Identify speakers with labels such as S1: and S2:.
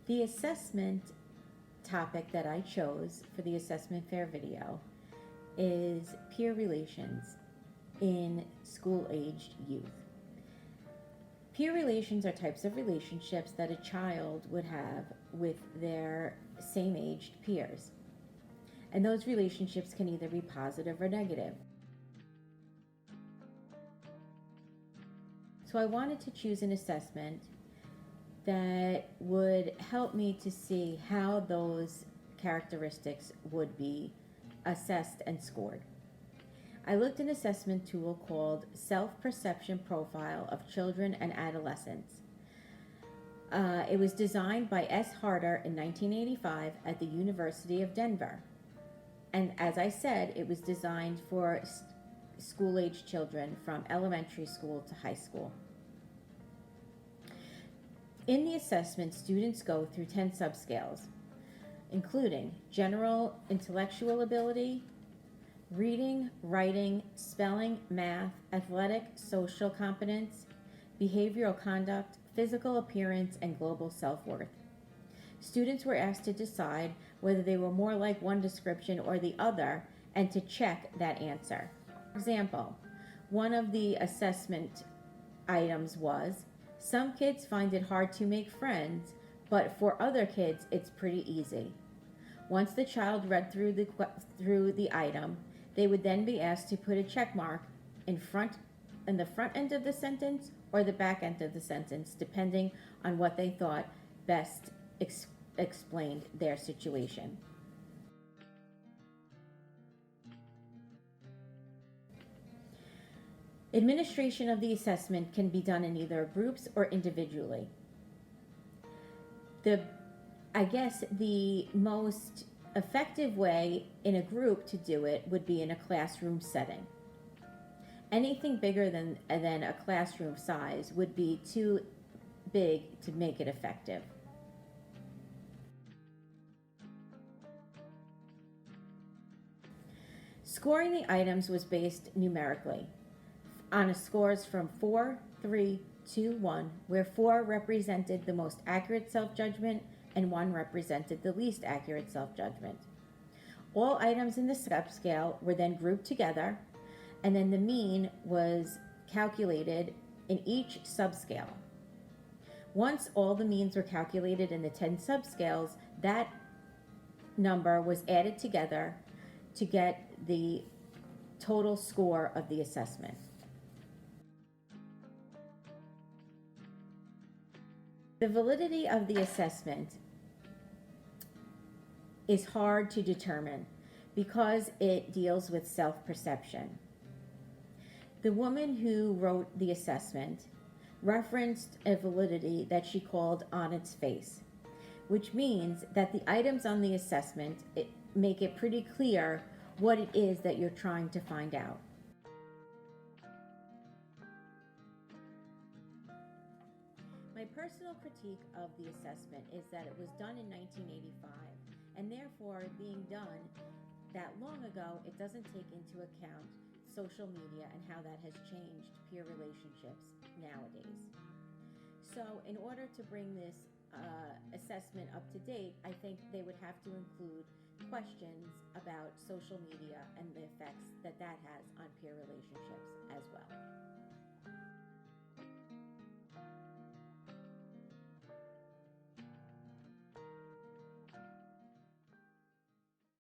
S1: The assessment topic that I chose for the assessment fair video is peer relations in school-aged youth. Peer relations are types of relationships that a child would have with their same-aged peers. And those relationships can either be positive or negative. So I wanted to choose an assessment that would help me to see how those characteristics would be assessed and scored. I looked at an assessment tool called Self-Perception Profile of Children and Adolescents. It was designed by S. Harder in 1985 at the University of Denver. And as I said, it was designed for school-age children from elementary school to high school. In the assessment, students go through 10 subscales, including general intellectual ability, reading, writing, spelling, math, athletic, social competence, behavioral conduct, physical appearance, and global self-worth. Students were asked to decide whether they were more like one description or the other and to check that answer. For example, one of the assessment items was, some kids find it hard to make friends, but for other kids, it's pretty easy. Once the child read through the item, they would then be asked to put a check mark in the front end of the sentence or the back end of the sentence, depending on what they thought best explained their situation. Administration of the assessment can be done in either groups or individually. I guess the most effective way in a group to do it would be in a classroom setting. Anything bigger than a classroom size would be too big to make it effective. Scoring the items was based numerically on scores from 4, 3, 2, 1, where 4 represented the most accurate self-judgment and 1 represented the least accurate self-judgment. All items in the subscale were then grouped together, and then the mean was calculated in each subscale. Once all the means were calculated in the 10 subscales, that number was added together to get the total score of the assessment. The validity of the assessment is hard to determine because it deals with self-perception. The woman who wrote the assessment referenced a validity that she called on its face, which means that the items on the assessment make it pretty clear what it is that you're trying to find out. My personal critique of the assessment is that it was done in 1985, and therefore, being done that long ago, it doesn't take into account social media and how that has changed peer relationships nowadays. So in order to bring this assessment up to date, I think they would have to include questions about social media and the effects that has on peer relationships as well.